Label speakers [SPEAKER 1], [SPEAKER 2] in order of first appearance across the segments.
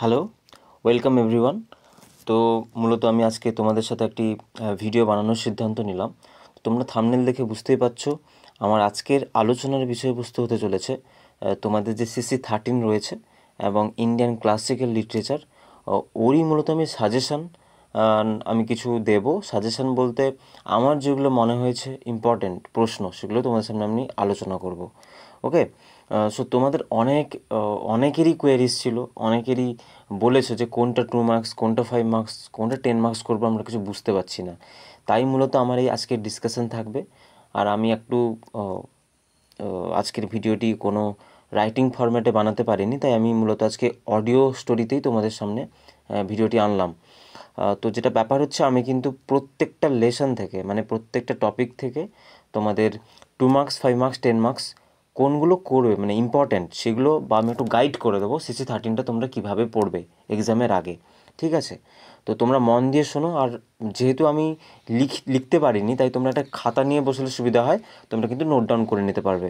[SPEAKER 1] Hello, welcome everyone. তো মূলত আমি আজকে তোমাদের সাথে একটি ভিডিও বানানোর সিদ্ধান্ত নিলাম। তোমরা থাম্বনেল দেখে বুঝতেই পারছো আমার আজকের আলোচনার বিষয়বস্তু হতে চলেছে তোমাদের যে CC13 রয়েছে এবং ইন্ডিয়ান ক্লাসিক্যাল লিটারেচার, ওরই মূলত আমি সাজেশান আমি কিছু দেব। সাজেশান বলতে আমার যেগুলো মনে হয়েছে ইম্পর্ট্যান্ট প্রশ্ন, সেগুলো তোমাদের সামনে আমি আলোচনা করব। ওকে, সো তোমাদের অনেকেরই কোয়েরিজ ছিল, অনেকেরই বলেছে যে কোনটা 2 মার্কস, কোনটা 5 মার্কস, কোনটা 10 মার্কস করবো, আমরা কিছু বুঝতে পারছি না। তাই মূলত আমার এই আজকের ডিসকাশন থাকবে। আর আমি একটু আজকের ভিডিওটি কোনো রাইটিং ফরম্যাটে বানাতে পারিনি, তাই আমি মূলত আজকে অডিও স্টোরিতেই তোমাদের সামনে ভিডিওটি আনলাম। তো যেটা ব্যাপার হচ্ছে, আমি কিন্তু প্রত্যেকটা লেসন থেকে, মানে প্রত্যেকটা টপিক থেকে তোমাদের 2 মার্কস, 5 মার্কস, 10 মার্কস কোনগুলো করবে, মানে ইম্পর্ট্যান্ট সেগুলো, বা আমি একটু গাইড করে দেবো CC13টা তোমরা কীভাবে পড়বে এক্সামের আগে। ঠিক আছে? তো তোমরা মন দিয়ে শোনো। আর যেহেতু আমি লিখতে পারিনি, তাই তোমরা একটা খাতা নিয়ে বসলে সুবিধা হয়, তোমরা কিন্তু নোট ডাউন করে নিতে পারবে।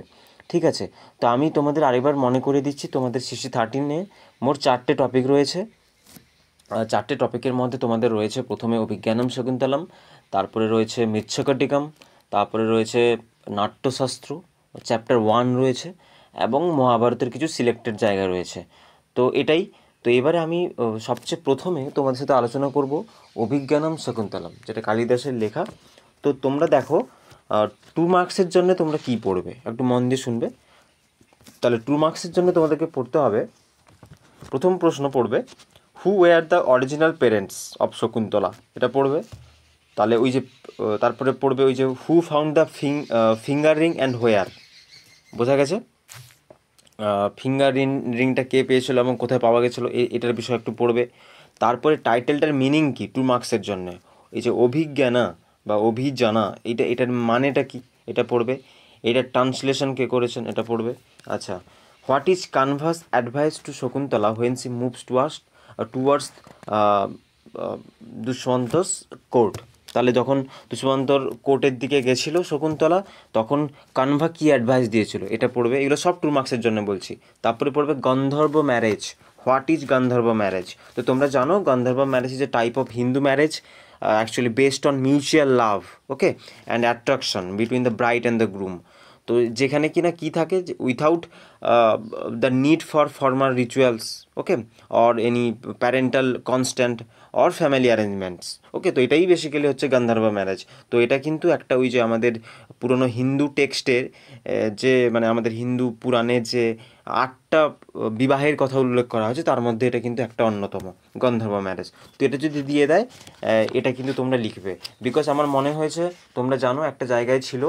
[SPEAKER 1] ঠিক আছে? তো আমি তোমাদের আরেকবার মনে করে দিচ্ছি, তোমাদের CC13-এ মোট 4টে টপিক রয়েছে। 4টে টপিকের মধ্যে তোমাদের রয়েছে প্রথমে অভিজ্ঞানম শকুন্তলম, তারপরে রয়েছে মৃচ্ছকটিকম, তারপরে রয়েছে নাট্যশাস্ত্র চ্যাপ্টার 1 রয়েছে, এবং মহাভারতের কিছু সিলেক্টেড জায়গা রয়েছে। তো এটাই। তো এবারে আমি সবচেয়ে প্রথমে তোমাদের সাথে আলোচনা করব অভিজ্ঞানম শকুন্তলম, যেটা কালিদাসের লেখা। তো তোমরা দেখো 2 মার্কসের জন্য তোমরা কি পড়বে, একটু মন দিয়ে শুনবে। তাহলে 2 মার্কসের জন্য তোমাদেরকে পড়তে হবে, প্রথম প্রশ্ন পড়বে who were the original parents of Shakuntala, এটা পড়বে। তাহলে ওই যে তারপরে পড়বে ওই যে who found the finger ring and where, বোঝা গেছে? ফিঙ্গার রিংটা কে পেয়েছিল এবং কোথায় পাওয়া গেছিলো, এটার বিষয়ে একটু পড়বে। তারপরে টাইটেলটার মিনিং কি 2 মার্কসের জন্য, এই যে অভিজ্ঞানা বা অভিজানা, এটার মানেটা কি, এটা পড়বে। এটার ট্রান্সলেশন কে করেছেন, এটা পড়বে। আচ্ছা, what is Kanva's advice to Shakuntala when she moves towards Dushyanta's court. তাহলে যখন দুষ্মন্তর কোর্টের দিকে গেছিলো শকুন্তলা, তখন কানভা কী অ্যাডভাইস দিয়েছিল, এটা পড়বে। এগুলো সব 2 মার্কসের জন্য বলছি। তারপরে পড়বে Gandharva marriage, what is Gandharva marriage. তো তোমরা জানো Gandharva marriage is a type of Hindu marriage actually based on mutual love, okay, and attraction between the bride and the groom. তো যেখানে কিনা কী থাকে, without the need for formal rituals, okay, or any parental constant or family arrangements, okay. তো এটাই basically হচ্ছে গান্ধার্ব marriage. তো এটা কিন্তু একটা ওই যে আমাদের পুরনো হিন্দু টেক্সটের যে, মানে আমাদের হিন্দু পুরাণে যে 8টা বিবাহের কথা উল্লেখ করা হয়েছে, তার মধ্যে এটা কিন্তু একটা অন্যতম, গন্ধর্ব ম্যারেজ। তো এটা যদি দিয়ে দেয়, এটা কিন্তু তোমরা লিখবে। বিকজ আমার মনে হয়েছে তোমরা জানো একটা জায়গায় ছিল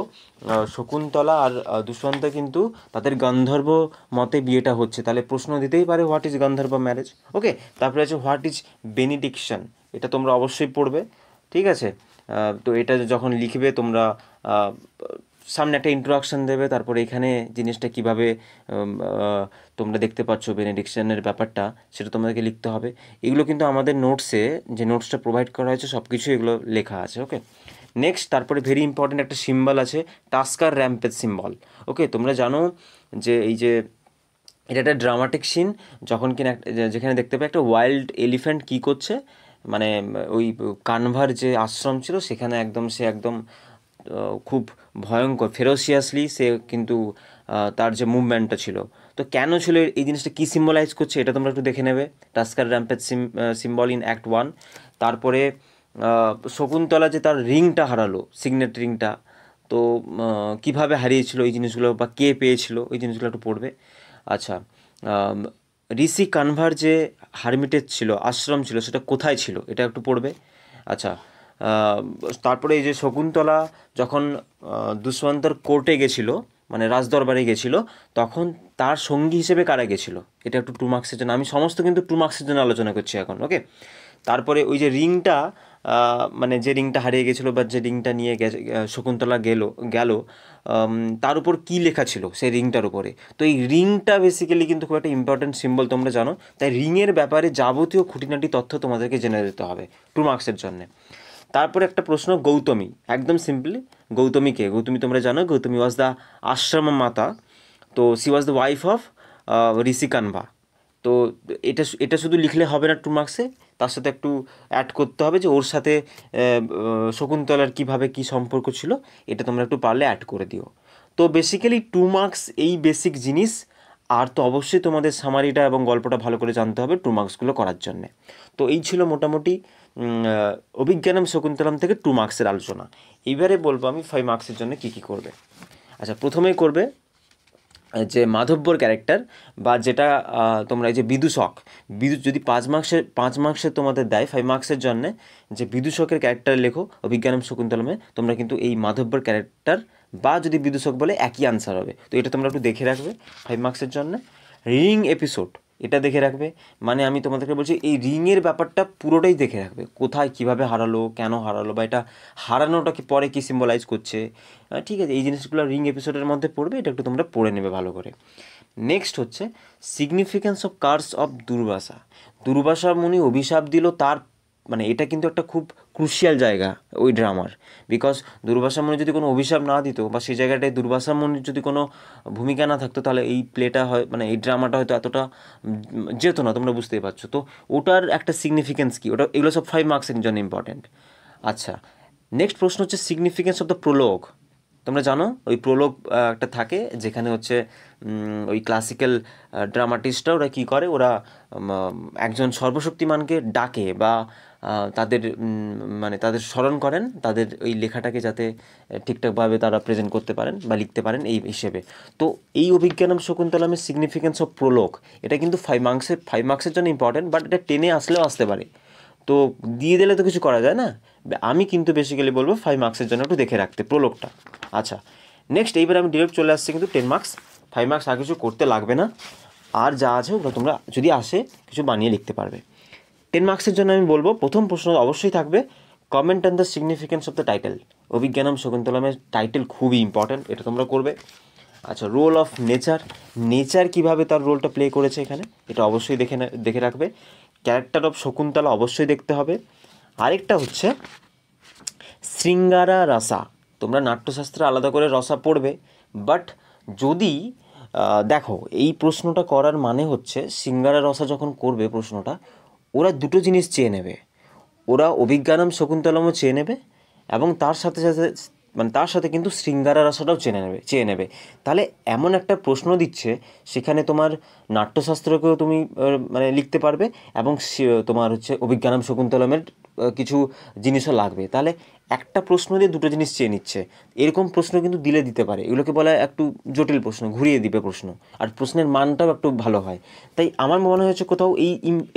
[SPEAKER 1] শকুন্তলা আর দুষ্মন্ত কিন্তু তাদের গন্ধর্ব মতে বিয়েটা হচ্ছে, তাহলে প্রশ্ন দিতেই পারে হোয়াট ইজ গন্ধর্ব ম্যারেজ, ওকে। তারপরে আছে হোয়াট ইজ বেনিডিকশন, এটা তোমরা অবশ্যই পড়বে। ঠিক আছে? তো এটা যখন লিখবে তোমরা সামনে একটা ইন্ট্রোডাকশান দেবে, তারপরে এখানে জিনিসটা কীভাবে তোমরা দেখতে পাচ্ছ বেনিডিকশনের ব্যাপারটা, সেটা তোমাদেরকে লিখতে হবে। এগুলো কিন্তু আমাদের নোটসে, যে নোটসটা প্রোভাইড করা হয়েছে, সব কিছু এগুলো লেখা আছে, ওকে। নেক্সট, তারপরে ভেরি ইম্পর্ট্যান্ট একটা সিম্বল আছে, টাস্কার র্যাম্পেজ সিম্বল, ওকে। তোমরা জানো যে এই যে এটা একটা ড্রামাটিক সিন, যখন কিনা যেখানে দেখতে পাই একটা ওয়াইল্ড এলিফ্যান্ট কী করছে, মানে ওই কানভার যে আশ্রম ছিল সেখানে সে একদম খুব ভয়ঙ্কর ফেরোসিয়াসলি সে কিন্তু তার যে মুভমেন্টটা ছিল, তো কেন ছিল এই জিনিসটা, কী সিম্বলাইজ করছে, এটা তোমরা একটু দেখে নেবে। Tusker rampage symbol in act 1। তারপরে শকুন্তলা যে তার রিংটা হারালো, সিগনেট রিংটা, তো কীভাবে হারিয়েছিল এই জিনিসগুলো, বা কে পেয়েছিল, এই জিনিসগুলো একটু পড়বে। আচ্ছা, ঋষি কানভার যে হারমিটেজ ছিল, আশ্রম ছিল, সেটা কোথায় ছিল, এটা একটু পড়বে। আচ্ছা, তারপরে এই যে শকুন্তলা যখন দুষ্মন্তর কোর্টে গেছিলো, মানে রাজদরবারে গেছিলো, তখন তার সঙ্গী হিসেবে কারা গেছিলো, এটা একটু 2 মার্কসের জন্য, আমি সমস্ত কিন্তু 2 মার্কসের জন্য আলোচনা করছি এখন, ওকে। তারপরে ওই যে রিংটা, মানে যে রিংটা হারিয়ে গেছিলো বা যে রিংটা নিয়ে শকুন্তলা গেল, তার উপর কী লেখা ছিল সেই রিংটার উপরে। তো এই রিংটা বেসিক্যালি কিন্তু খুব একটা ইম্পর্ট্যান্ট সিম্বল, তোমরা জানো। তাই রিংয়ের ব্যাপারে যাবতীয় খুঁটিনাটি তথ্য তোমাদেরকে জেনে দিতে হবে 2 মার্কসের জন্যে। তারপরে একটা প্রশ্ন, গৌতমী, একদম সিম্পলি, গৌতমী কে? গৌতমী তোমরা জানো, গৌতমী ওয়াজ দ্য আশ্রম মাতা। তো she was the wife of rishi Kanva. তো এটা শুধু লিখলে হবে না 2 মার্কসে, তার সাথে একটু অ্যাড করতে হবে যে ওর সাথে শকুন্তলার কীভাবে কী সম্পর্ক ছিল, এটা তোমরা একটু পারলে অ্যাড করে দিও। তো বেসিক্যালি 2 মার্কস এই বেসিক জিনিস, আর তো অবশ্যই তোমাদের সামারিটা এবং গল্পটা ভালো করে জানতে হবে 2 মার্কসগুলো করার জন্যে। তো এই ছিল মোটামুটি অভিজ্ঞানম শকুন্তলম থেকে 2 মার্কসের আলোচনা। এইবারে বলবো আমি 5 মার্কসের জন্য কী কী করবে। আচ্ছা, প্রথমেই করবে যে মাধব্বর ক্যারেক্টার, বা যেটা তোমরা এই যে বিদূষক, যদি 5 মার্কসের তোমাদের দেয় 5 মার্কসের জন্যে, যে বিদূষকের ক্যারেক্টার লেখো অভিজ্ঞানম শকুন্তলমে, তোমরা কিন্তু এই মাধব্বর ক্যারেক্টার বা যদি বিদূষক বলে একই আনসার হবে। তো এটা তোমরা একটু দেখে রাখবে 5 মার্কসের জন্যে। রিং এপিসোড, এটা দেখে রাখবে, মানে আমি তোমাদেরকে বলছি এই রিংয়ের ব্যাপারটা পুরোটাই দেখে রাখবে, কোথায় কীভাবে হারালো, কেন হারালো, বা এটা হারানোটা কি পরে কী সিম্বলাইজ করছে, ঠিক আছে, এই জিনিসগুলো রিং এপিসোডের মধ্যে পড়বে, এটা একটু তোমরা পড়ে নেবে ভালো করে। নেক্সট হচ্ছে significance of curse of Durvasa. Durvasa মুনি অভিশাপ দিল, তার মানে এটা কিন্তু একটা খুব ক্রুশিয়াল জায়গা ওই ড্রামার, বিকজ দুর্বাসা মুনি যদি কোনো অভিশাপ না দিত, বা সেই জায়গাটায় দুর্বাসা মুনির যদি কোনো ভূমিকা না থাকতো, তাহলে এই প্লেটা হয় মানে এই ড্রামাটা হয়তো এতটা যেত না, তোমরা বুঝতেই পারছো। তো ওটার একটা সিগনিফিকেন্স কী, ওটা এগুলো সব 5 মার্কসের জন্য ইম্পর্টেন্ট। আচ্ছা, নেক্সট প্রশ্ন হচ্ছে সিগনিফিকেন্স অফ দ্য প্রোলগ। তোমরা জানো ওই প্রোলগ একটা থাকে, যেখানে হচ্ছে ওই ক্লাসিক্যাল ড্রামাটিস্টরা ওরা কী করে, ওরা একজন সর্বশক্তিমানকে ডাকে, বা তাদের মানে তাদের স্মরণ করেন, তাদের ওই লেখাটাকে যাতে ঠিকঠাকভাবে তারা প্রেজেন্ট করতে পারেন বা লিখতে পারেন এই হিসেবে। তো এই অভিজ্ঞানম শকুন্তলমের সিগনিফিকেন্স অফ প্রোলগ, এটা কিন্তু 5 মার্কসের জন্য ইম্পর্টেন্ট, বাট এটা 10-এ আসলেও আসতে পারে। তো দিয়ে দিলে তো কিছু করা যায় না, আমি কিন্তু বেসিক্যালি বলবো 5 মার্কসের জন্য একটু দেখে রাখতে প্রোলগটা। আচ্ছা, নেক্সট এইবার আমি ডিরেক্ট চলে আসছি কিন্তু 10 মার্কস। 5 মার্কস আর কিছু করতে লাগবে না, আর যা আছে ওগুলো তোমরা যদি আসে কিছু বানিয়ে লিখতে পারবে। 10 মার্কসের জন্য আমি বলবো প্রথম প্রশ্ন অবশ্যই থাকবে comment on the significance of the title. Abhijnanam শকুন্তলমের টাইটেল খুবই ইম্পর্ট্যান্ট, এটা তোমরা করবে। আচ্ছা, রোল অফ নেচার কীভাবে তার রোলটা প্লে করেছে এখানে, এটা অবশ্যই দেখে রাখবে। ক্যারেক্টার অফ শকুন্তলা অবশ্যই দেখতে হবে। আরেকটা হচ্ছে শৃঙ্গারা রসা। তোমরা নাট্যশাস্ত্রে আলাদা করে রসা পড়বে, বাট যদি দেখো এই প্রশ্নটা করার মানে হচ্ছে শৃঙ্গারা রসা যখন করবে প্রশ্নটা, ওরা দুটো জিনিস চেয়ে নেবে, ওরা অভিজ্ঞানম শকুন্তলমও চেয়ে নেবে, এবং তার সাথে কিন্তু শৃঙ্গারা রসাটাও চেয়ে নেবে। তাহলে এমন একটা প্রশ্ন দিচ্ছে, সেখানে তোমার নাট্যশাস্ত্রকেও তুমি মানে লিখতে পারবে, এবং তোমার হচ্ছে অভিজ্ঞানম শকুন্তলমের কিছু জিনিসও লাগবে। তাহলে একটা প্রশ্ন দিয়ে দুটো জিনিস চেয়ে নিচ্ছে, এরকম প্রশ্ন কিন্তু দিতে পারে। এগুলোকে বলা হয় একটু জটিল প্রশ্ন, ঘুরিয়ে দিবে প্রশ্ন, আর প্রশ্নের মানটাও একটু ভালো হয়। তাই আমার মনে হয়েছে কোথাও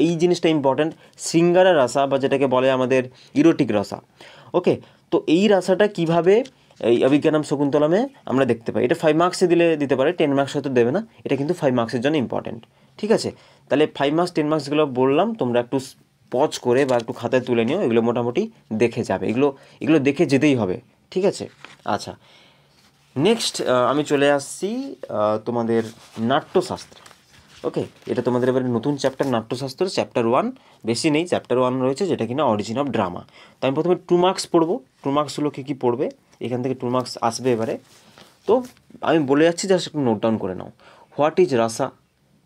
[SPEAKER 1] এই জিনিসটা ইম্পর্ট্যান্ট, শৃঙ্গারা রসা, বা যেটাকে বলে আমাদের ইরোটিক রসা। ওকে, তো এই রসাটা কীভাবে এই অভিজ্ঞানম শকুন্তলমে আমরা দেখতে পাই, এটা 5 মার্কসে দিতে পারে, 10 মার্কস হয়তো দেবে না, এটা কিন্তু 5 মার্কসের জন্য ইম্পর্ট্যান্ট। ঠিক আছে, তাহলে 5 মার্কস 10 মার্কসগুলো বললাম, তোমরা একটু পজ করে বা একটু খাতায় তুলে নিও, এগুলো মোটামুটি দেখে যাবে, এগুলো দেখে যেতেই হবে। ঠিক আছে, আচ্ছা, নেক্সট আমি চলে আসছি তোমাদের নাট্যশাস্ত্রে। ওকে, এটা তোমাদের এবারে নতুন চ্যাপ্টার নাট্যশাস্ত্র, চ্যাপ্টার 1, বেশি নেই, চ্যাপ্টার 1 রয়েছে, যেটা কিনা অরিজিন অফ ড্রামা। তো আমি প্রথমে 2 মার্কস পড়বো, 2 মার্কসগুলো কী পড়বে, এখান থেকে 2 মার্কস আসবে এবারে। তো আমি বলে যাচ্ছি, জাস্ট একটু নোট ডাউন করে নাও। হোয়াট ইজ রাসা,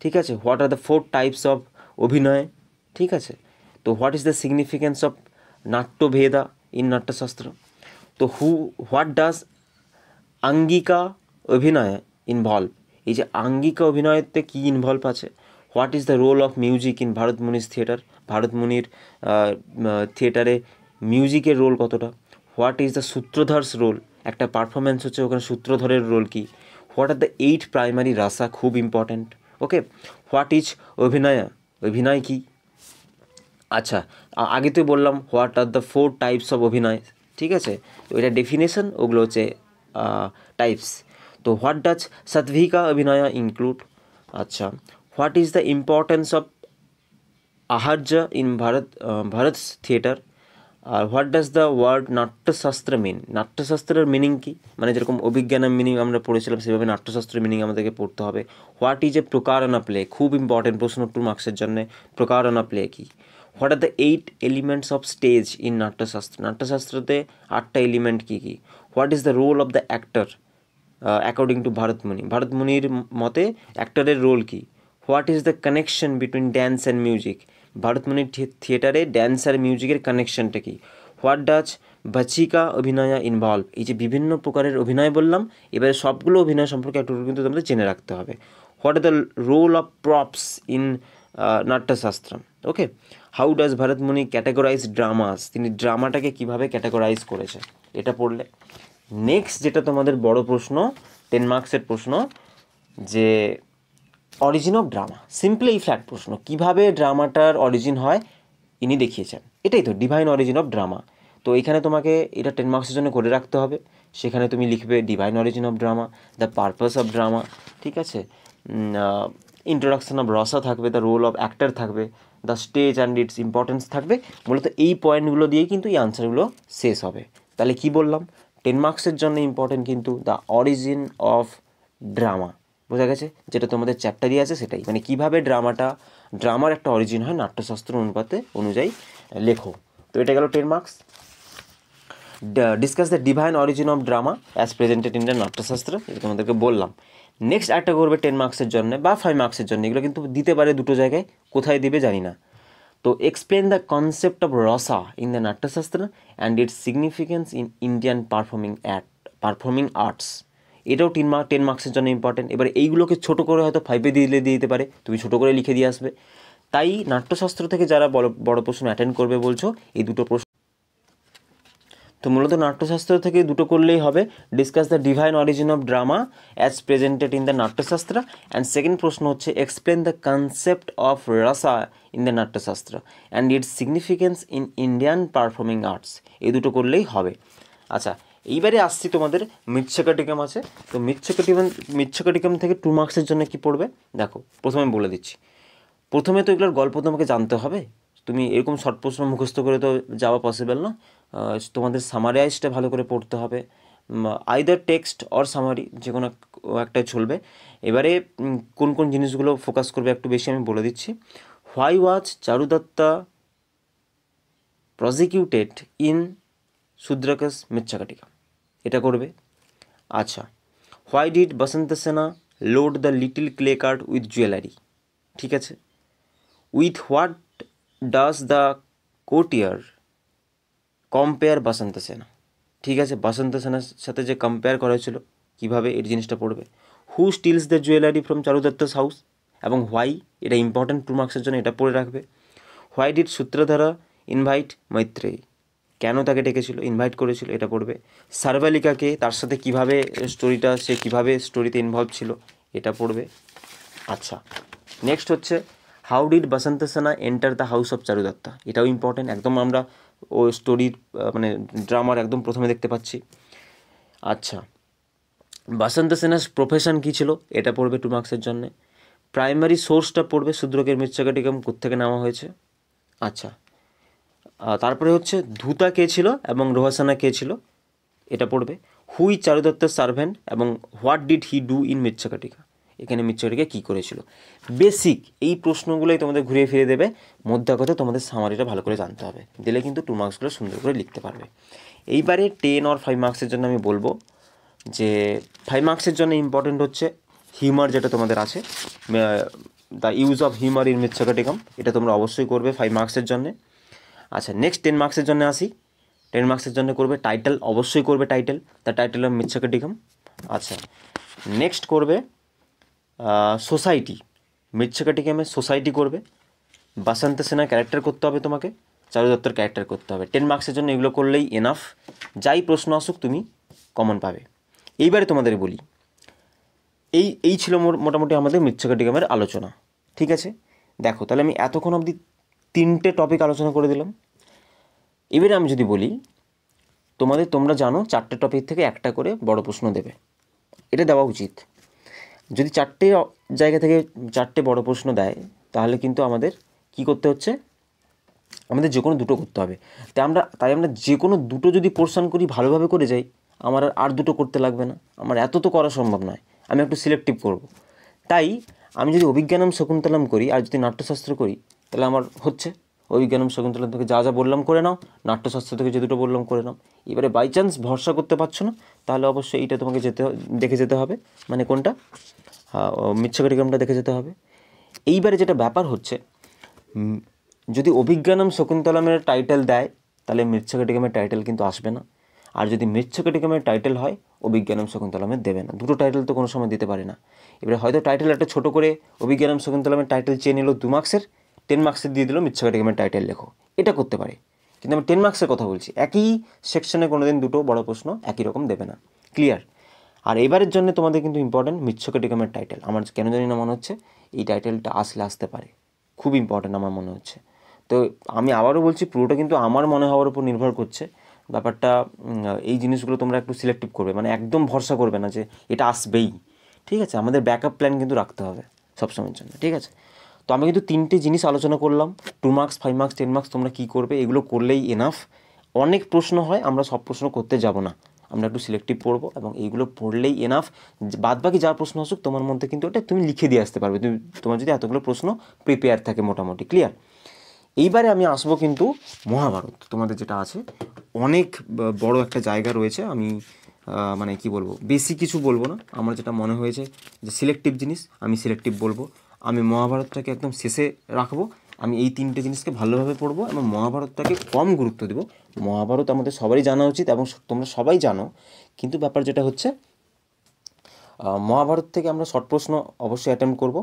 [SPEAKER 1] ঠিক আছে, what are the 4 types of abhinaya, ঠিক আছে, তো what is the significance of Natyabheda in Natyashastra, তো what does Angika abhinaya involve, এই যে আঙ্গিকা অভিনয়তে কী ইনভলভ আছে। What is the role of music in Bharata Muni's theatre, Bharata মুনির থিয়েটারে মিউজিকের রোল কতটা। What is the Sutradhara's role, একটা পারফরমেন্স হচ্ছে, ওখানে সূত্রধরের রোল কী। What are the 8 primary rasa, খুব ইম্পর্ট্যান্ট। ওকে, হোয়াট ইজ অভিনয় কী। আচ্ছা, আগে তো বললাম what are the 4 types of abhinaya, ঠিক আছে, তো এটা ডেফিনেশন, ওগুলো হচ্ছে টাইপস। তো হোয়াট ডাজ সাত্বিকা অভিনয় ইনক্লুড। আচ্ছা, what is the importance of Aharya in Bharata theatre. আর what does the word Natyashastra mean, নাট্যশাস্ত্রের মিনিং কী, মানে যেরকম অভিজ্ঞানের মিনিং আমরা পড়েছিলাম, সেভাবে নাট্যশাস্ত্রের মিনিং আমাদেরকে পড়তে হবে। What is a Prakarana play, খুব ইম্পর্টেন্ট প্রশ্ন 2 মার্কসের জন্য, প্রকারণা প্লে কী। What are the 8 elements of stage in Natyashastra, নাট্যশাস্ত্রতে 8টা এলিমেন্ট কী কী। What is the role of the actor according to Bharata মুনির মতে অ্যাক্টরের রোল কী। What is the connection between dance and music, Bharatamuni থিয়েটারে ড্যান্স আর মিউজিকের কানেকশনটা কি? What does Vachika abhinaya involve, এই যে বিভিন্ন প্রকারের অভিনয় বললাম, এবারে সবগুলো অভিনয় সম্পর্কে একটু কিন্তু তোমাদের জেনে রাখতে হবে। What are the role of props in Natyashastram, okay. How does Bharatamuni categorise dramas, তিনি ড্রামাটাকে কীভাবে ক্যাটাগরাইজ করেছে, এটা পড়লে। নেক্সট যেটা তোমাদের বড় প্রশ্ন, 10 মার্কসের প্রশ্ন, যে অরিজিন অফ ড্রামা, সিম্পলি এই ফ্ল্যাট প্রশ্ন, কীভাবে ড্রামাটার অরিজিন হয় ইনি দেখিয়েছেন, এটাই তো ডিভাইন অরিজিন অফ ড্রামা। তো এখানে তোমাকে এটা 10 মার্কসের জন্য করে রাখতে হবে। সেখানে তুমি লিখবে divine origin of drama, the purpose of drama, ঠিক আছে, ইন্ট্রোডাকশন অফ রসা থাকবে, দ্য রোল অফ অ্যাক্টর থাকবে, the stage and its importance থাকবে। মূলত এই পয়েন্টগুলো দিয়েই কিন্তু এই আনসারগুলো শেষ হবে। তাহলে কি বললাম, 10 মার্কসের জন্য ইম্পর্টেন্ট কিন্তু দ্য অরিজিন অফ ড্রামা, বোঝা গেছে, যেটা তোমাদের চ্যাপ্টারই আছে সেটাই, মানে কীভাবে ড্রামার একটা অরিজিন হয় নাট্যশাস্ত্র অনুযায়ী লেখো। তো এটা গেল 10 marks. Discuss the divine origin of drama as presented in the Natyashastra, এটা তোমাদেরকে বললাম। নেক্সট একটা করবে 10 মার্কসের জন্য বা 5 মার্কসের জন্য, এগুলো কিন্তু দিতে পারে দুটো জায়গায়, কোথায় দিবে জানি না। তো এক্সপ্লেন দ্য কনসেপ্ট অফ রসা in the Natyashastra and it's significance in Indian performing arts, এটাও 10 মার্কসের জন্য ইম্পর্টেন্ট। এবার এইগুলোকে ছোটো করে হয়তো 5-এ দিয়ে দিতে পারে, তুমি ছোটো করে লিখে দিয়ে আসবে। তাই নাট্যশাস্ত্র থেকে যারা বড় প্রশ্ন অ্যাটেন্ড করবে বলছো, এই দুটো প্রশ্ন তো মূলত নাট্যশাস্ত্র থেকে দুটো করলেই হবে। Discuss the divine origin of drama as presented in the Natyashastra, and second প্রশ্ন হচ্ছে এক্সপ্লেন দ্য কনসেপ্ট অফ রসা in the Natyashastra and it's significance in Indian performing arts, এই দুটো করলেই হবে। আচ্ছা, এইবারে আসছি তোমাদের মৃচ্ছকটিকম আছে। তো মৃচ্ছকটিকম থেকে 2 মার্কসের জন্য কি পড়বে দেখো, প্রথমে বলে দিচ্ছি। প্রথমে তো এগুলোর গল্প তোমাকে জানতে হবে, তুমি এরকম শর্ট প্রশ্ন মুখস্থ করে তো যাওয়া পসিবল না, তোমাদের সামারাইজটা ভালো করে পড়তে হবে, আইদার টেক্সট অর সামারি, যে কোনো একটা চলবে। এবারে কোন কোন জিনিসগুলো ফোকাস করবে একটু বেশি আমি বলে দিচ্ছি। Why was Charudatta prosecuted in Shudraka's Mrichchhakatika, এটা করবে। আচ্ছা, why did Vasantasena load the little clay cart with jewellery, ঠিক আছে। With what does the courtier compare Vasantasena, ঠিক আছে, বসন্ত সেনার সাথে যে কম্পেয়ার করা হয়েছিল কীভাবে, এই জিনিসটা পড়বে। Who steals the jewellery from Charudatta's house এবং হোয়াই, এটা ইম্পর্টেন্ট 2 মার্কসের জন্য, এটা পড়ে রাখবে। Why did Sutradhara invite Maitreyi, কেন তাকে ডেকেছিল, ইনভাইট করেছিল, এটা পড়বে। সার্বালিকাকে, তার সাথে কীভাবে সে কীভাবে স্টোরিতে ইনভলভ ছিল, এটা পড়বে। আচ্ছা, নেক্সট হচ্ছে হাউ ডিড বসন্ত সেনা এন্টার দ্য হাউস অফ চারুদত্তা, এটাও ইম্পর্টেন্ট, একদম আমরা ও স্টোরির মানে ড্রামার একদম প্রথমে দেখতে পাচ্ছি। আচ্ছা, বসন্ত সেনার প্রফেশন কী ছিল, এটা পড়বে 2 মার্কসের জন্যে। প্রাইমারি সোর্সটা পড়বে, শূদ্রকের মৃচ্ছকটিকম কোত্থেকে নেওয়া হয়েছে। আচ্ছা, তারপরে হচ্ছে ধূতা কে ছিল এবং রোহাসানা কে ছিল, এটা পড়বে। হুই চারুদত্তের সার্ভেন্ট এবং what did he do in Mrichchhakatika, এখানে মৃচ্ছকটিকা কী করেছিল। বেসিক এই প্রশ্নগুলোই তোমাদের ঘুরিয়ে ফিরে দেবে, মধ্যে কথা তোমাদের সামারিটা ভালো করে জানতে হবে, দিলে কিন্তু 2 মার্কসগুলো সুন্দর করে লিখতে পারবে। এইবারে 10 আর 5 মার্কসের জন্য আমি বলবো যে 5 মার্কসের জন্য ইম্পর্টেন্ট হচ্ছে হিউমার, যেটা তোমাদের আছে, the use of humour in Mrichchhakatikam, এটা তোমরা অবশ্যই করবে 5 মার্কসের জন্যে। আচ্ছা, নেক্সট 10 মার্কসের জন্য আসি। 10 মার্কসের জন্য করবে টাইটেল, অবশ্যই করবে টাইটেল, দ্য টাইটেল অফ মৃচ্ছকটিকম। আচ্ছা, নেক্সট করবে সোসাইটি, মৃচ্ছকটিকমে সোসাইটি করবে। বসন্ত সেনা ক্যারেক্টার করতে হবে তোমাকে, চারুদত্তর ক্যারেক্টার করতে হবে। 10 মার্কসের জন্য এগুলো করলেই এনাফ, যাই প্রশ্ন আসুক তুমি কমন পাবে। এইবারে তোমাদের বলি, এই ছিল মোটামুটি আমাদের মৃচ্ছকটিকমের আলোচনা, ঠিক আছে। দেখো, তাহলে আমি এতক্ষণ অবধি 3টে টপিক আলোচনা করে দিলাম। এবারে আমি যদি বলি তোমরা জানো 4টে টপিক থেকে একটা করে বড় প্রশ্ন দেবে, এটা দেওয়া উচিত। যদি 4টে জায়গা থেকে 4টে বড় প্রশ্ন দেয়, তাহলে কিন্তু আমাদের কি করতে হচ্ছে, আমাদের যে কোনো দুটো করতে হবে। তাই আমরা যে কোনো দুটো যদি পোর্শন করি, ভালোভাবে করে যাই, আমার আর দুটো করতে লাগবে না, আমার এত তো করা সম্ভব নয়, আমি একটু সিলেক্টিভ করব। তাই আমি যদি অভিজ্ঞানম শকুন্তলম করি আর যদি নাট্যশাস্ত্র করি, তাহলে আমার হচ্ছে অভিজ্ঞানম শকুন্তলম থেকে যা বললাম করে নাও, নাট্যশাস্ত্র থেকে যে দুটো বললাম করে নাও। এবারে বাই চান্স ভরসা করতে পারছো না, তাহলে অবশ্যই এইটা তোমাকে দেখে যেতে হবে, মানে কোনটা, মৃচ্ছকটিকমটা দেখে যেতে হবে। এইবারে যেটা ব্যাপার হচ্ছে, যদি অভিজ্ঞানম শকুন্তলমের টাইটেল দেয় তাহলে মৃচ্ছকটিকমের টাইটেল কিন্তু আসবে না, আর যদি মৃচ্ছকটিকমের টাইটেল হয় অভিজ্ঞানম শকুন্তলমের দেবে না। দুটো টাইটেল তো কোনো সময় দিতে পারে না। এবারে হয়তো টাইটেল একটা ছোটো করে অভিজ্ঞানম শকুন্তলমের টাইটেল চেয়ে নিল 2 মার্কসের, 10 মার্কসের দিয়ে দিল মৃচ্ছকটিকমের টাইটেল লেখো, এটা করতে পারে। কিন্তু আমি 10 মার্কসের কথা বলছি, একই সেকশনে কোনোদিন দুটো বড় প্রশ্ন একই রকম দেবে না। ক্লিয়ার? আর এবারের জন্য তোমাদের কিন্তু ইম্পর্টেন্ট মৃচ্ছকটিকমের টাইটেল। আমার কেন জানি না মনে হচ্ছে এই টাইটেলটা আসতে পারে, খুব ইম্পর্টেন্ট আমার মনে হচ্ছে। তো আমি আবারও বলছি, পুরোটা কিন্তু আমার মনে হওয়ার উপর নির্ভর করছে ব্যাপারটা। এই জিনিসগুলো তোমরা একটু সিলেক্টিভ করবে, মানে একদম ভরসা করবে না যে এটা আসবেই, ঠিক আছে? আমাদের ব্যাকআপ প্ল্যান কিন্তু রাখতে হবে সবসময়ের জন্য, ঠিক আছে? তো আমি কিন্তু 3টে জিনিস আলোচনা করলাম, 2 মার্কস, 5 মার্কস, 10 মার্কস তোমরা কী করবে, এগুলো করলেই এনাফ। অনেক প্রশ্ন হয়, আমরা সব প্রশ্ন করতে যাব না, আমরা একটু সিলেক্টিভ পড়বো এবং এইগুলো পড়লেই এনাফ। বাদ বাকি যা প্রশ্ন আসুক তোমার মধ্যে কিন্তু ওটা তুমি লিখে দিয়ে আসতে পারবে, তোমার যদি এতগুলো প্রশ্ন প্রিপেয়ার থাকে মোটামুটি। ক্লিয়ার? এইবারে আমি আসবো কিন্তু মহাভারত, তোমাদের যেটা আছে অনেক বড় একটা জায়গা রয়েছে। আমি মানে কি বলবো, বেশি কিছু বলবো না, আমার যেটা মনে হয়েছে যে সিলেক্টিভ জিনিস আমি সিলেক্টিভ বলবো। আমি মহাভারতটাকে একদম শেষে রাখবো, আমি এই 3টে জিনিসকে ভালোভাবে পড়বো এবং মহাভারতটাকে কম গুরুত্ব দেবো। মহাভারত আমাদের সবারই জানা উচিত এবং তোমরা সবাই জানো, কিন্তু ব্যাপার যেটা হচ্ছে মহাভারত থেকে আমরা শর্ট প্রশ্ন অবশ্যই অ্যাটেম্প্ট করব,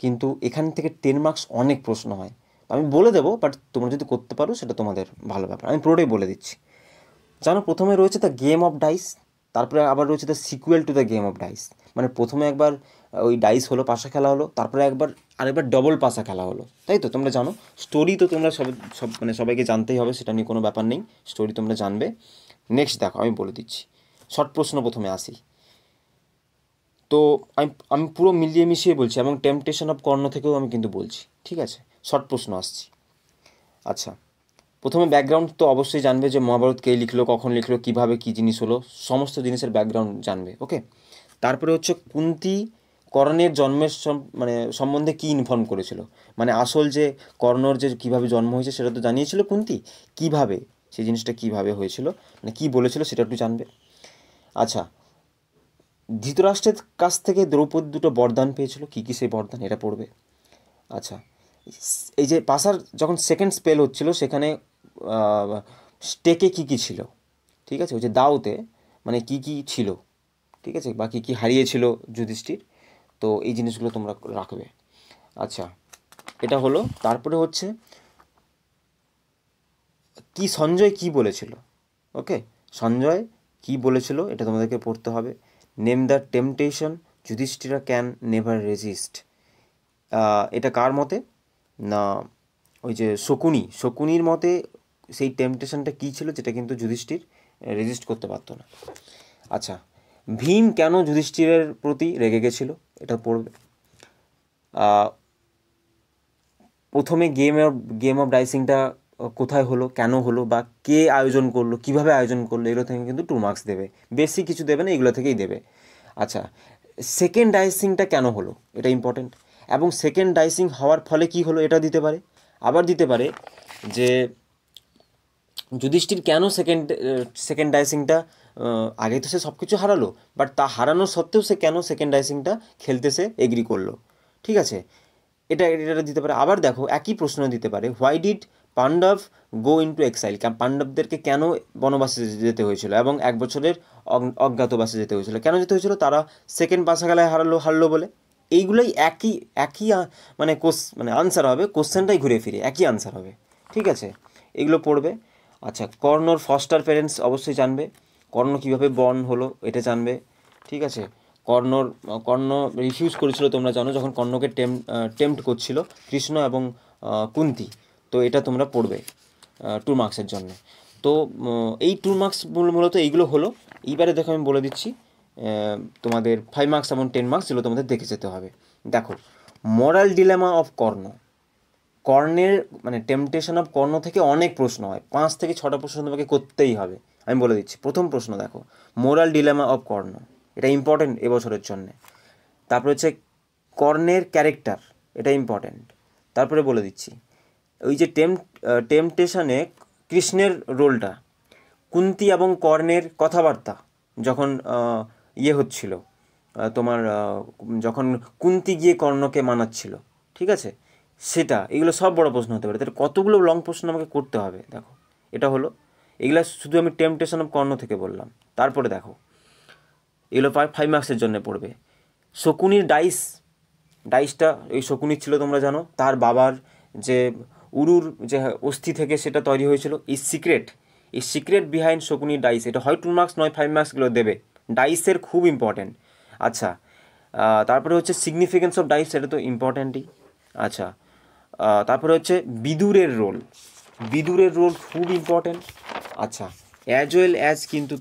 [SPEAKER 1] কিন্তু এখান থেকে 10 মার্কস অনেক প্রশ্ন হয়। আমি বলে দেবো, বাট তোমরা যদি করতে পারো সেটা তোমাদের ভালো ব্যাপার, আমি পুরোটাই বলে দিচ্ছি। জানো, প্রথমে রয়েছে দ্য গেম অফ ডাইস, তারপরে আবার রয়েছে the sequel to the game of dice. মানে প্রথমে একবার ওই ডাইস হলো, পাশা খেলা হলো, তারপরে আরেকবার ডবল পাশা খেলা হলো, তাই তো? তোমরা জানো স্টোরি তো, তোমরা মানে সবাইকে জানতেই হবে, সেটা নিয়ে কোনো ব্যাপার নেই, স্টোরি তোমরা জানবে। নেক্সট দেখো, আমি বলে দিচ্ছি, শর্ট প্রশ্ন প্রথমে আসি। তো আমি পুরো মিলিয়ে মিশিয়ে বলছি এবং টেম্পটেশন অফ কর্ণ থেকেও আমি কিন্তু বলছি, ঠিক আছে? শর্ট প্রশ্ন আসছি। আচ্ছা, প্রথমে ব্যাকগ্রাউন্ড তো অবশ্যই জানবে যে মহাভারত কে লিখলো, কখন লিখলো, কীভাবে কী জিনিস হলো, সমস্ত জিনিসের ব্যাকগ্রাউন্ড জানবে, ওকে? তারপরে হচ্ছে কুন্তী কর্ণের জন্মের মানে সম্বন্ধে কী ইনফর্ম করেছিল, মানে আসল যে কর্ণর যে কীভাবে জন্ম হয়েছে সেটা তো জানিয়েছিল কুন্তী, কীভাবে সেই জিনিসটা কীভাবে হয়েছিল, মানে কী বলেছিল সেটা একটু জানবে। আচ্ছা, ধৃতরাষ্ট্রের কাছ থেকে দ্রৌপদী দুটো বরদান পেয়েছিল, কী কী সেই বরদান, এটা পড়বে। আচ্ছা, এই যে পাশার যখন সেকেন্ড স্পেল হচ্ছিল সেখানে স্টেকে কী কী ছিল, ঠিক আছে? ওই যে দাওতে মানে কী কী ছিল, ঠিক আছে? বা কী কী হারিয়েছিল যুধিষ্ঠির, তো এই জিনিসগুলো তোমরা রাখবে। আচ্ছা, এটা হলো। তারপরে হচ্ছে কি সঞ্জয় কি বলেছিল, ওকে? সঞ্জয় কি বলেছিল এটা তোমাদেরকে পড়তে হবে। Name the temptation Yudhishthira can never resist, এটা কার মতে? না, ওই যে শকুনির মতে সেই টেম্পটেশনটা কী ছিল যেটা কিন্তু যুধিষ্ঠির রেজিস্ট করতে পারতো না। আচ্ছা, ভীম কেন যুধিষ্ঠিরের প্রতি রেগে গেছিল, এটা পড়বে। প্রথমে গেম অফ ডাইসিংটা কোথায় হলো, কেন হলো, বা কে আয়োজন করলো, কিভাবে আয়োজন করলো, এগুলো থেকে কিন্তু 2 মার্কস দেবে, বেশি কিছু দেবে না, এগুলো থেকেই দেবে। আচ্ছা, সেকেন্ড ডাইসিংটা কেন হলো, এটা ইম্পর্টেন্ট, এবং সেকেন্ড ডাইসিং হওয়ার ফলে কি হলো এটা দিতে পারে। আবার দিতে পারে যে যুধিষ্ঠির কেন সেকেন্ড ডাইসিংটা, আগে তো সে সব কিছু হারালো, বাট তা হারানোর সত্ত্বেও সে কেন সেকেন্ড ডাইসিংটা খেলতে সে এগ্রি করলো, ঠিক আছে? এটা দিতে পারে। আবার দেখো, একই প্রশ্ন দিতে পারে, why did Pandava go into exile, পাণ্ডবদেরকে কেন বনবাসে যেতে হয়েছিল এবং 1 বছরের অজ্ঞাতবাসে যেতে হয়েছিল, কেন যেতে হয়েছিল? তারা সেকেন্ড পাশা খেলায় হারলো বলে। এইগুলোই একই মানে মানে আনসার হবে, কোশ্চেনটাই ঘুরে ফিরে একই আনসার হবে, ঠিক আছে? এগুলো পড়বে। আচ্ছা, কর্ণর ফস্টার প্যারেন্টস অবশ্যই জানবে, কর্ণ কীভাবে বর্ন হলো এটা জানবে, ঠিক আছে? কর্ণ রিফিউজ করেছিল, তোমরা জানো, যখন কর্ণকে টেম্পট করছিল কৃষ্ণ এবং কুন্তী, তো এটা তোমরা পড়বে 2 মার্কসের জন্য। তো এই 2 মার্কস মূলত এইগুলো হলো। এইবারে দেখো আমি বলে দিচ্ছি তোমাদের 5 মার্কস এবং 10 মার্কস যেগুলো তোমাদের দেখে যেতে হবে। দেখো, মোরাল ডিলেমা অফ কর্ণের মানে টেম্পটেশন অফ কর্ণ থেকে অনেক প্রশ্ন হয়, 5 থেকে 6টা প্রশ্ন তোমাকে করতেই হবে। আমি বলে দিচ্ছি, প্রথম প্রশ্ন দেখো, মোরাল ডিলেমা অফ কর্ণ, এটা ইম্পর্টেন্ট এবছরের জন্যে। তারপরে হচ্ছে কর্ণের ক্যারেক্টার, এটা ইম্পর্টেন্ট। তারপরে বলে দিচ্ছি ওই যে টেম্পটেশনে কৃষ্ণের রোলটা, কুন্তী এবং কর্ণের কথাবার্তা যখন হচ্ছিল তোমার, যখন কুন্তী গিয়ে কর্ণকে মানাচ্ছিল, ঠিক আছে, সেটা এগুলো সব বড় প্রশ্ন হতে পারে। তাহলে কতগুলো লং প্রশ্ন আমাকে করতে হবে দেখো, এটা হলো, এগুলো শুধু আমি টেম্পটেশন অফ কর্ণ থেকে বললাম। তারপরে দেখো এগুলো 5 মার্কসের জন্য পড়বে। শকুনির ডাইসটা এই শকুনির ছিল তোমরা জানো, তার বাবার যে উরুর যে অস্থি থেকে সেটা তৈরি হয়েছিল। এই সিক্রেট বিহাইন্ড শকুনির ডাইস, এটা হয় 2 মার্কস নয় 5 মার্কসগুলো দেবে। ডাইসের খুব ইম্পর্ট্যান্ট। আচ্ছা, তারপরে হচ্ছে সিগনিফিকেন্স অফ ডাইস, সেটা তো ইম্পর্ট্যান্টই। আচ্ছা, তারপরে হচ্ছে বিদুরের রোল খুব ইম্পর্ট্যান্ট। আচ্ছা, অ্যাজ ওয়েল অ্যাজ কিন্তু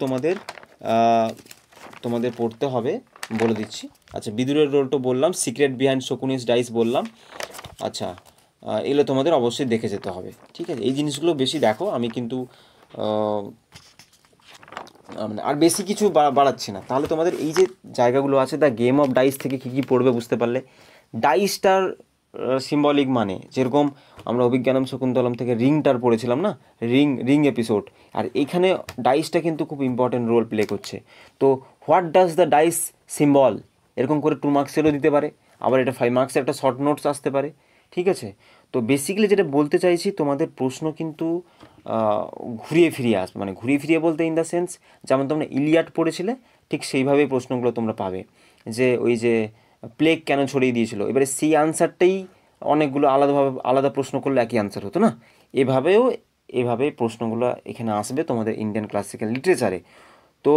[SPEAKER 1] তোমাদের পড়তে হবে, বলে দিচ্ছি। আচ্ছা, বিদুরের রোলটা বললাম, সিক্রেট বিহাইন্ড শকুনিস ডাইস বললাম। আচ্ছা, এগুলো তোমাদের অবশ্যই দেখে যেতে হবে, ঠিক আছে। এই জিনিসগুলো বেশি দেখো, আমি কিন্তু মানে আর বেশি কিছু বাড়াচ্ছি না। তাহলে তোমাদের এই যে জায়গাগুলো আছে, দ্য গেম অফ ডাইস থেকে কী কী পড়বে বুঝতে পারলে। ডাইসটার সিম্বলিক মানে যেরকম আমরা অভিজ্ঞানম শকুন্তলম থেকে রিংটার পড়েছিলাম না, রিং এপিসোড, আর এইখানে ডাইসটা কিন্তু খুব ইম্পর্টেন্ট রোল প্লে করছে। তো what does the dice symbol, এরকম করে 2 মার্কসেরও দিতে পারে, আবার এটা 5 মার্কসের একটা শর্ট নোটস আসতে পারে, ঠিক আছে। তো বেসিক্যালি যেটা বলতে চাইছি, তোমাদের প্রশ্ন কিন্তু ঘুরিয়ে ফিরিয়ে আসবে, মানে ঘুরিয়ে ফিরিয়ে বলতে ইন দ্য সেন্স, যেমন তোমরা ইলিয়াড পড়েছিলে ঠিক সেইভাবেই প্রশ্নগুলো তোমরা পাবে, যে ওই যে প্লেগ কেন ছড়িয়ে দিয়েছিল, এবারে সেই আনসারটাই অনেকগুলো আলাদা প্রশ্ন করলে একই আনসার হতো না, এভাবেই প্রশ্নগুলো এখানে আসবে তোমাদের ইন্ডিয়ান ক্লাসিক্যাল লিটারেচারে। তো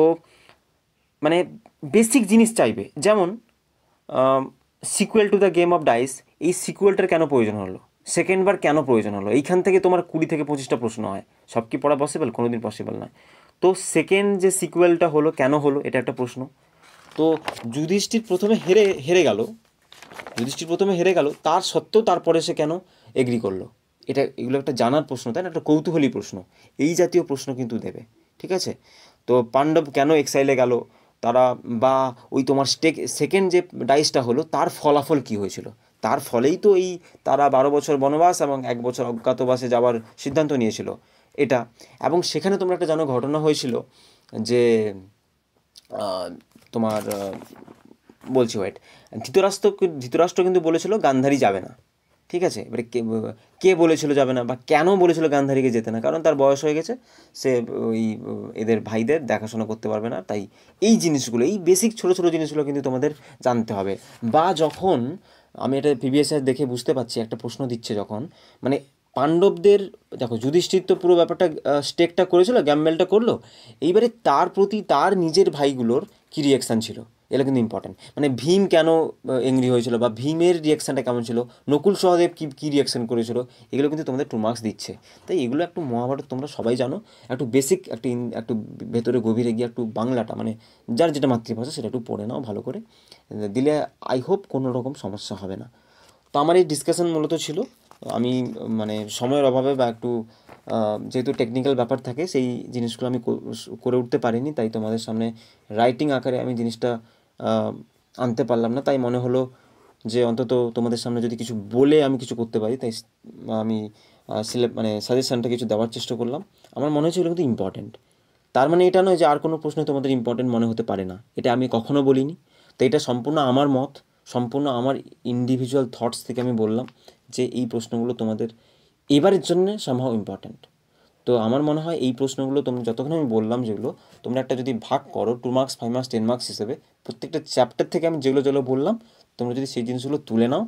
[SPEAKER 1] মানে বেসিক জিনিস চাইবে, যেমন sequel to the game of dice, এই সিকুয়েলটার কেন প্রয়োজন হলো, সেকেন্ডবার কেন প্রয়োজন হলো, এইখান থেকে তোমার 20 থেকে 25টা প্রশ্ন হয়। সব কি পড়া পসিবল? কোনো দিন পসিবল নয়। তো সেকেন্ড যে সিকুয়েলটা হলো, কেন হলো, এটা একটা প্রশ্ন। তো যুধিষ্ঠির প্রথমে হেরে গেল, তার সত্ত্বেও তারপরে সে কেন এগ্রি করলো, এগুলো একটা জানার প্রশ্ন, তাই না, একটা কৌতূহলী প্রশ্ন। এই জাতীয় প্রশ্ন কিন্তু দেবে, ঠিক আছে। তো পাণ্ডব কেন এক্সাইলে গেল, তারা, বা ওই তোমার সেকেন্ড যে ডাইসটা হলো তার ফলাফল কী হয়েছিল, তার ফলেই তো এই তারা 12 বছর বনবাস এবং 1 বছর অজ্ঞাতবাসে যাওয়ার সিদ্ধান্ত নিয়েছিল এটা। এবং সেখানে তোমরা একটা জানো ঘটনা হয়েছিল যে তোমার বলছি ওয়েট, ধৃতরাষ্ট্র কিন্তু বলেছিল গান্ধারী যাবে না, ঠিক আছে। এবারে কে বলেছিল যাবে না, বা কেন বলেছিল গান্ধারীকে যেতে না, কারণ তার বয়স হয়ে গেছে, সে ওই এদের ভাইদের দেখাশোনা করতে পারবে না। তাই এই জিনিসগুলো, এই বেসিক ছোটো ছোটো জিনিসগুলো কিন্তু তোমাদের জানতে হবে। বা যখন আমি এটা প্রিভিয়াস ইয়ার দেখে বুঝতে পারছি, একটা প্রশ্ন দিচ্ছে যখন, মানে পাণ্ডবদের, দেখো যুধিষ্ঠির তো পুরো ব্যাপারটা স্টেকটা করেছিল, গ্যাম্বেলটা করলো, এইবারে তার প্রতি তার নিজের ভাইগুলোর কী রিয়াকশান ছিল, এটা কিন্তু ইম্পর্টেন্ট। মানে ভীম কেন এংরি হয়েছিল, বা ভীমের রিয়াকশানটা কেমন ছিল, নকুল সহদেব কী রিয়াকশান করেছিল, এগুলো কিন্তু তোমাদের 2 মার্কস দিচ্ছে। তাই এগুলো একটু মহাভারত তোমরা সবাই জানো, একটু বেসিক একটু ভেতরে গভীরে গিয়ে একটু বাংলাটা, মানে যার যেটা মাতৃভাষা সেটা একটু পড়ে নাও ভালো করে, দিলে আই হোপ কোনো রকম সমস্যা হবে না। তো আমার এই ডিসকাশন মূলত ছিল, আমি মানে সময়ের অভাবে বা একটু যেহেতু টেকনিক্যাল ব্যাপার থাকে, সেই জিনিসগুলো আমি করে উঠতে পারিনি, তাই তোমাদের সামনে রাইটিং আকারে আমি জিনিসটা আনতে পারলাম না। তাই মনে হলো যে অন্তত তোমাদের সামনে যদি কিছু বলে আমি কিছু করতে পারি, তাই আমি মানে সাজেশনটা কিছু দেওয়ার চেষ্টা করলাম। আমার মনে হচ্ছে এগুলো কিন্তু ইম্পর্ট্যান্ট। তার মানে এটা নয় যে আর কোনো প্রশ্ন তোমাদের ইম্পর্ট্যান্ট মনে হতে পারে না, এটা আমি কখনো বলিনি। তো এটা সম্পূর্ণ আমার মত, সম্পূর্ণ আমার ইন্ডিভিজুয়াল থটস থেকে আমি বললাম যে এই প্রশ্নগুলো তোমাদের এবারের জন্য সামহাও ইম্পর্ট্যান্ট। তো আমার মনে হয় এই প্রশ্নগুলো তোমরা যতক্ষণ আমি বললাম, যেগুলো তোমরা একটা যদি ভাগ করো 2 মার্কস 5 মার্কস 10 মার্কস হিসেবে, প্রত্যেকটা চ্যাপ্টার থেকে আমি যেগুলো বললাম, তোমরা যদি সেই জিনিসগুলো তুলে নাও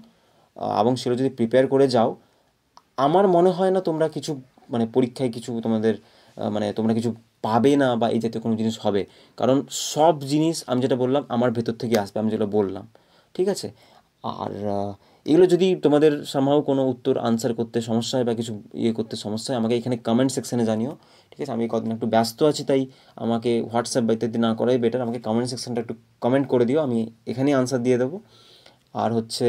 [SPEAKER 1] এবং সেগুলো যদি প্রিপেয়ার করে যাও, আমার মনে হয় না তোমরা কিছু মানে পরীক্ষায় কিছু তোমাদের মানে তোমরা কিছু পাবে না বা এই জাতীয় কোনো জিনিস হবে। কারণ সব জিনিস আমি যেটা বললাম আমার ভেতর থেকে আসবে, আমি যেটা বললাম, ঠিক আছে। আর এগুলো যদি তোমাদের সামহাও কোনো উত্তর আনসার করতে সমস্যা হয় বা কিছু করতে সমস্যা হয়, আমাকে এখানে কমেন্ট সেকশানে জানিও, ঠিক আছে। আমি কদিন একটু ব্যস্ত আছি, তাই আমাকে হোয়াটসঅ্যাপ বা ইত্যাদি না করাই বেটার, আমাকে কমেন্ট সেকশানটা একটু কমেন্ট করে দিও, আমি এখানেই আনসার দিয়ে দেবো। আর হচ্ছে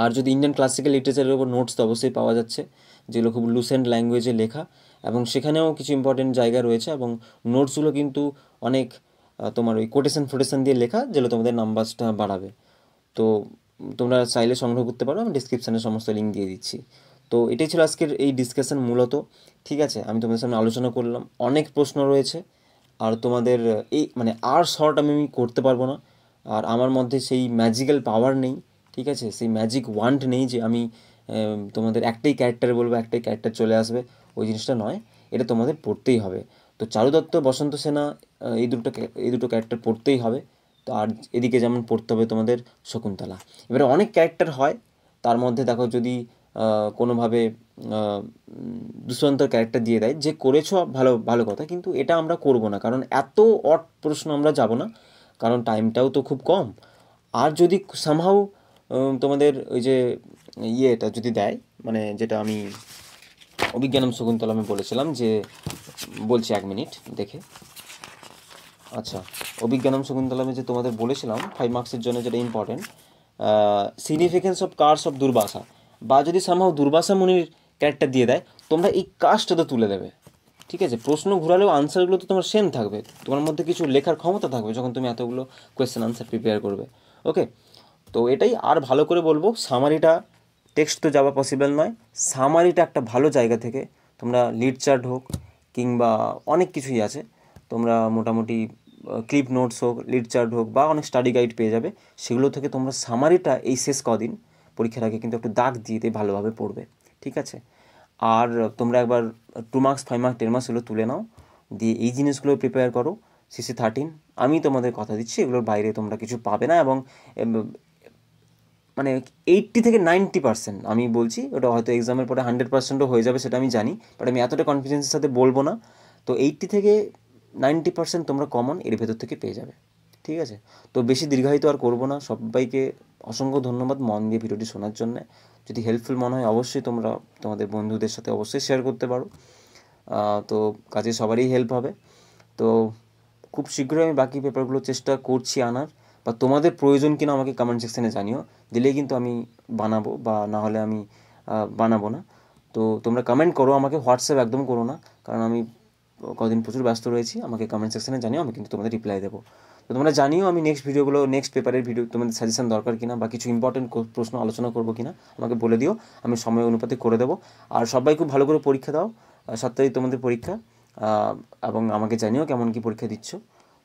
[SPEAKER 1] আর যদি ইন্ডিয়ান ক্লাসিক্যাল লিটারেচারের উপর নোটস তো অবশ্যই পাওয়া যাচ্ছে, যেগুলো খুব লুসেন্ট ল্যাঙ্গুয়েজে লেখা, এবং সেখানেও কিছু ইম্পর্টেন্ট জায়গা রয়েছে, এবং নোটসগুলো কিন্তু অনেক তোমার ওই কোটেশন দিয়ে লেখা, যেগুলো তোমাদের নাম্বারসটা বাড়াবে। তো তোমরা চাইলে সংগ্রহ করতে পারো, আমি ডিসক্রিপশানে সমস্ত লিঙ্ক দিয়ে দিচ্ছি। তো এটাই ছিল আজকের এই ডিসকাশন মূলত, ঠিক আছে। আমি তোমাদের সামনে আলোচনা করলাম, অনেক প্রশ্ন রয়েছে, আর তোমাদের এই মানে আর শর্ট আমি করতে পারবো না, আর আমার মধ্যে সেই ম্যাজিক্যাল পাওয়ার নেই ঠিক আছে, সেই ম্যাজিক ওয়ান্ড নেই যে আমি তোমাদের একটাই ক্যারেক্টার বলবো, একটাই ক্যারেক্টার চলে আসবে, ওই জিনিসটা নয়। এটা তোমাদের পড়তেই হবে। তো চারু দত্ত, বসন্ত সেনা, এই দুটো ক্যারেক্টার পড়তেই হবে। তো আর এদিকে যেমন পড়তে হবে তোমাদের শকুন্তলা। এবারে অনেক ক্যারেক্টার হয়, তার মধ্যে দেখো যদি কোনোভাবে দুষ্যন্তর ক্যারেক্টার দিয়ে দেয়, যে করেছো ভালো ভালো কথা, কিন্তু এটা আমরা করব না, কারণ এত অড প্রশ্ন আমরা যাব না, কারণ টাইমটাও তো খুব কম। আর যদি সামহাউ তোমাদের ওই যে ইয়েটা যদি দেয়, মানে যেটা আমি অভিজ্ঞানম শকুন্তলা আমি বলেছিলাম যে, বলছি 1 মিনিট দেখে। আচ্ছা, অভিজ্ঞানম শকুন্তলামে যে তোমাদের বলেছিলাম 5 মার্কসের জন্য যেটা important, significance of curse of Durvasa, বা যদি সামহাও দুর্বাসা মুনির ক্যারেক্টার দিয়ে দেয়, তোমরা এই কাজটা তো তুলে দেবে। ঠিক আছে, প্রশ্ন ঘুরালেও আনসারগুলো তো তোমার সেম থাকবে, তোমার মধ্যে কিছু লেখার ক্ষমতা থাকবে যখন তুমি এতগুলো কোয়েশ্চেন আনসার প্রিপেয়ার করবে। ওকে, তো এটাই। আর ভালো করে বলবো, সামারিটা, টেক্সট তো যাওয়া পসিবল নয়, সামারিটা একটা ভালো জায়গা থেকে তোমরা লিড চার্ট হোক কিংবা অনেক কিছুই আছে, তোমরা মোটামুটি ক্লিপ নোটস হোক, লিড চার্ট হোক, বা অনেক স্টাডি গাইড পেয়ে যাবে, সেগুলো থেকে তোমরা সামারিটা এই শেষ কদিন পরীক্ষার আগে কিন্তু একটু দাগ দিয়ে ভালোভাবে পড়বে। ঠিক আছে, আর তোমরা একবার 2 মার্কস, 5 মার্কস, 10 মার্কস এগুলো তুলে নাও, দিয়ে এই জিনিসগুলো প্রিপেয়ার করো। CC13 আমি তোমাদের কথা দিচ্ছি, এগুলোর বাইরে তোমরা কিছু পাবে না, এবং মানে 80 থেকে 90% আমি বলছি, ওটা হয়তো এক্সামের পরে 100%ও হয়ে যাবে, সেটা আমি জানি, বাট আমি এতটা কনফিডেন্সের সাথে বলবো না। তো 80 থেকে 90% তোমরা কমন এর ভেতর থেকে পেয়ে যাবে। ঠিক আছে, তো বেশি দীর্ঘায়িত আর করবো না। সবাইকে অসংখ্য ধন্যবাদ মন দিয়ে ভিডিওটি শোনার জন্য। যদি হেল্পফুল মনে হয় অবশ্যই তোমরা তোমাদের বন্ধুদের সাথে অবশ্যই শেয়ার করতে পারো। তো কাজে সবারই হেল্প হবে। তো খুব শীঘ্রই আমি বাকি পেপারগুলো চেষ্টা করছি আনার, বা তোমাদের প্রয়োজন কিনা আমাকে কমেন্ট সেকশানে জানিও, দিলেই কিন্তু আমি বানাবো, বা না হলে আমি বানাবো না। তো তোমরা কমেন্ট করো, আমাকে হোয়াটসঅ্যাপ একদম করো না, কারণ আমি কদিন প্রচুর ব্যস্ত রয়েছি। আমাকে কমেন্ট সেকশানে জানিও, আমি কিন্তু তোমাদের রিপ্লাই দেবো। তো তোমরা জানিও আমি নেক্সট পেপারের ভিডিও তোমাদের সাজেশন দরকার কিনা, বা কিছু ইম্পর্টেন্ট প্রশ্ন আলোচনা করবো কিনা আমাকে বলে দিও, আমি সময় অনুপাতে করে দেবো। আর সবাই খুব ভালো করে পরীক্ষা দাও, 7 তারিখ তোমাদের পরীক্ষা, এবং আমাকে জানিও কেমন কি পরীক্ষা দিচ্ছ।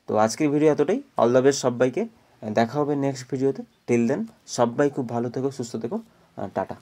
[SPEAKER 1] তো আজকের ভিডিও এতটাই। অল দ্য বেস্ট সবাইকে, দেখা হবে নেক্সট ভিডিওতে। টিল দেন সবাই খুব ভালো থেকো, সুস্থ থেকো, টাটা।